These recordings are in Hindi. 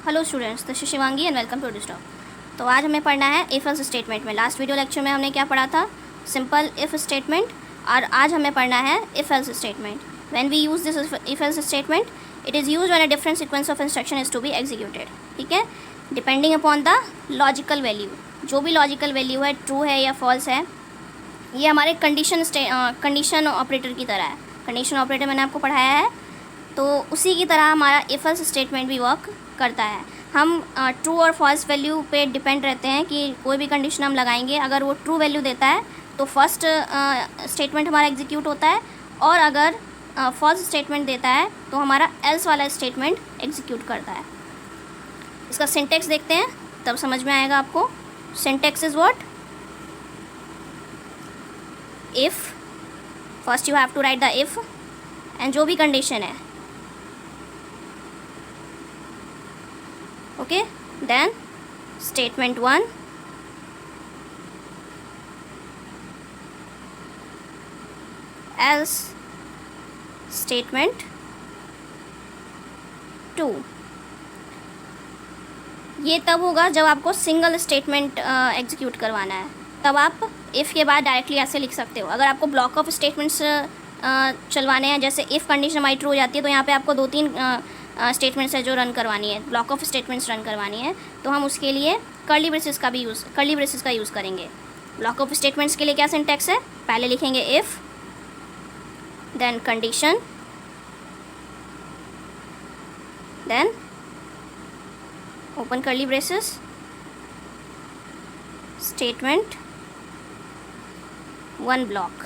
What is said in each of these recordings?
Hello students, this is Shivangi and welcome to Distop. तो आज हमें पढ़ना है इफ एल्स स्टेटमेंट में। लास्ट वीडियो लेक्चर में हमने क्या पढ़ा था? Simple if statement. और आज हमें पढ़ना है if else statement. When we use this if else statement, it is use when a different sequence of instruction is to be executed. ठीक है, depending upon the logical value. जो भी लॉजिकल वैल्यू है, ट्रू है या फॉल्स है, ये हमारे कंडीशन ऑपरेटर की तरह है। कंडीशन ऑपरेटर मैंने आपको पढ़ाया है, तो उसी की तरह हमारा इफ एल्स स्टेटमेंट भी वर्क करता है। हम ट्रू और फॉल्स वैल्यू पे डिपेंड रहते हैं कि कोई भी कंडीशन हम लगाएंगे, अगर वो ट्रू वैल्यू देता है तो फर्स्ट स्टेटमेंट हमारा एग्जीक्यूट होता है, और अगर फॉल्स स्टेटमेंट देता है तो हमारा एल्स वाला स्टेटमेंट एग्जीक्यूट करता है। इसका सिंटेक्स देखते हैं, तब समझ में आएगा आपको। Syntax is what? If, first you have to write the if and जो भी कंडीशन है, okay, then statement 1 else statement 2। ये तब होगा जब आपको सिंगल स्टेटमेंट एग्जीक्यूट करवाना है, तब आप इफ़ के बाद डायरेक्टली ऐसे लिख सकते हो। अगर आपको ब्लॉक ऑफ स्टेटमेंट्स चलवाने हैं, जैसे इफ़ कंडीशन हमारी ट्रू हो जाती है तो यहाँ पे आपको 2-3 स्टेटमेंट्स है जो रन करवानी है, ब्लॉक ऑफ स्टेटमेंट्स रन करवानी है, तो हम उसके लिए कर्ली ब्रेसेस का यूज़ करेंगे। ब्लॉक ऑफ स्टेटमेंट्स के लिए क्या सिंटैक्स है? पहले लिखेंगे if, then condition, then open curly braces, statement 1 block.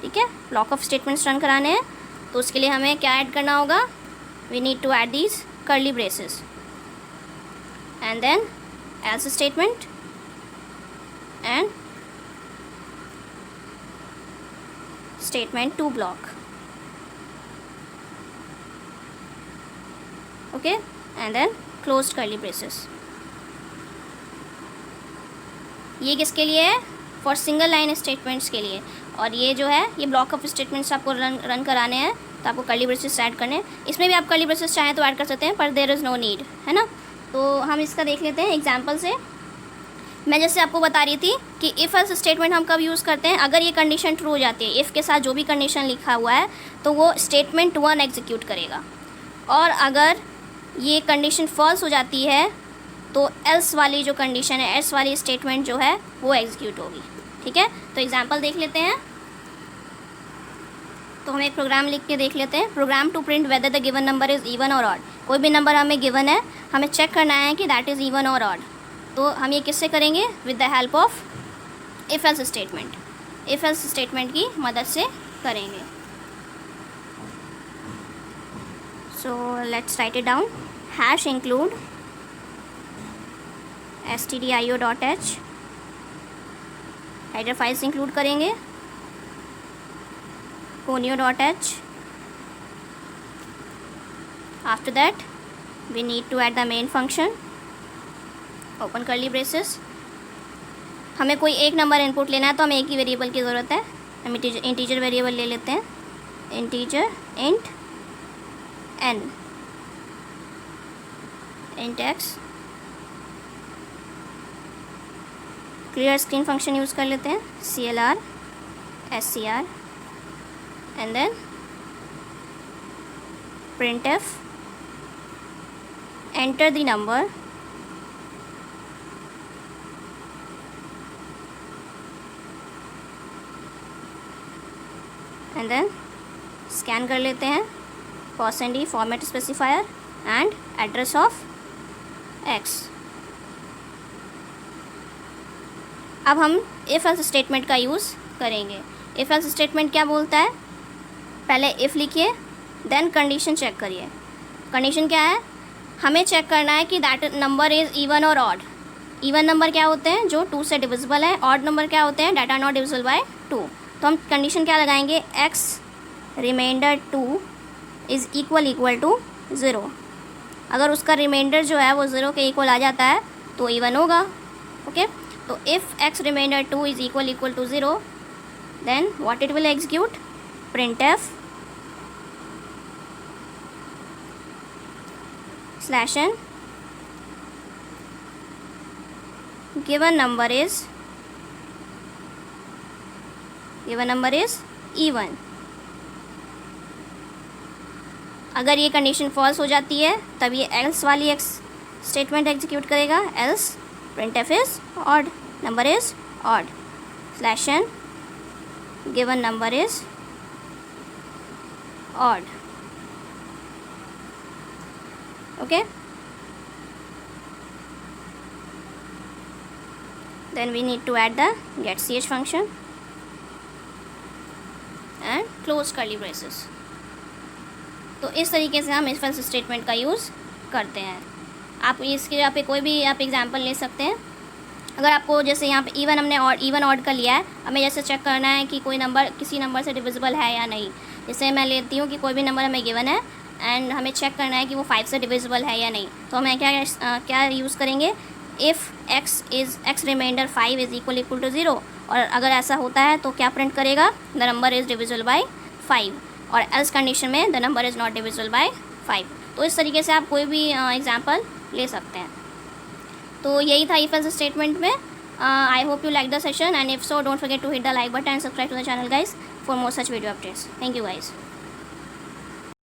ठीक है, ब्लॉक ऑफ स्टेटमेंट्स रन कराने हैं तो उसके लिए हमें क्या ऐड करना होगा? We need to add these curly braces and then else statement and statement 2 block. Okay, and then closed curly braces. ये किसके लिए है? फॉर सिंगल लाइन स्टेटमेंट्स के लिए। और ये जो है, ये ब्लॉक ऑफ स्टेटमेंट्स आपको रन कराने हैं तो आपको कर्ली ब्रेसेस ऐड करने हैं। इसमें भी आप कर्ली ब्रेसेस चाहें तो ऐड कर सकते हैं, पर देयर इज़ नो नीड, है ना। तो हम इसका देख लेते हैं एग्जांपल से। मैं जैसे आपको बता रही थी कि इफ़ एल्स स्टेटमेंट हम कब यूज़ करते हैं? अगर ये कंडीशन ट्रू हो जाती है, इफ़ के साथ जो भी कंडीशन लिखा हुआ है तो वो स्टेटमेंट 1 एग्जीक्यूट करेगा, और अगर ये कंडीशन फॉल्स हो जाती है तो एल्स वाली जो कंडीशन है, एल्स वाली स्टेटमेंट जो है वो एग्जीक्यूट होगी। ठीक है, तो एग्जांपल देख लेते हैं। तो हम एक प्रोग्राम लिख के देख लेते हैं। Program to print whether the given number is even और ऑड। कोई भी नंबर हमें गिवन है, हमें चेक करना है कि दैट इज़ इवन और ऑड। तो हम ये किससे करेंगे? With the help of if else statement. If else statement की मदद से करेंगे। So let's write it down. Hash include stdio.h, header files include करेंगे, conio.h। after that we need to add the main function, open curly braces। हमें कोई एक नंबर इनपुट लेना है तो हमें एक ही वेरिएबल की ज़रूरत है। हम इंटीजर वेरिएबल ले लेते हैं, integer int n, int x। Clear screen function use कर लेते हैं, CLR SCR and then printf, enter the number and then scan कर लेते हैं, %d format specifier and address of x। अब हम इफ़ एल्स स्टेटमेंट का यूज़ करेंगे। इफ़ एल्स स्टेटमेंट क्या बोलता है? पहले इफ़ लिखिए, देन कंडीशन चेक करिए। कंडीशन क्या है? हमें चेक करना है कि दैट नंबर इज़ इवन और ऑड। इवन नंबर क्या होते हैं? जो 2 से डिविजिबल है। ऑड नंबर क्या होते हैं? That are not divisible by 2। तो हम कंडीशन क्या लगाएंगे? x remainder 2 is equal to 0। अगर उसका रिमाइंडर जो है वो 0 के इक्वल आ जाता है तो इवन होगा। ओके, तो if x remainder 2 is equal to 0, then what it will execute? printf /n given number is even. अगर ये कंडीशन फॉल्स हो जाती है तब ये एल्स वाली स्टेटमेंट एग्जीक्यूट करेगा, else printf is odd, number is odd, /n given number is odd. Okay, then we need to add the getCH function and close curly braces. तो इस तरीके से हम if else स्टेटमेंट का यूज़ करते हैं। आप इसके यहाँ पे कोई भी आप एग्जांपल ले सकते हैं। अगर आपको जैसे यहाँ पे इवन ऑड का लिया है, हमें जैसे चेक करना है कि कोई नंबर किसी नंबर से डिविजिबल है या नहीं। जैसे मैं लेती हूँ कि कोई भी नंबर हमें गिवन है एंड हमें चेक करना है कि वो 5 से डिविजिबल है या नहीं, तो हमें क्या यूज़ करेंगे, if x remainder 5 is equal to 0, और अगर ऐसा होता है तो क्या प्रिंट करेगा, the number is divisible by 5, और एल्स कंडीशन में the number is not divisible bye 5। तो इस तरीके से आप कोई भी एग्जांपल ले सकते हैं। तो यही था इफ एल्स स्टेटमेंट में। I hope you like the session, and if so don't forget to hit the like button and subscribe to the channel guys for more such video updates. Thank you guys.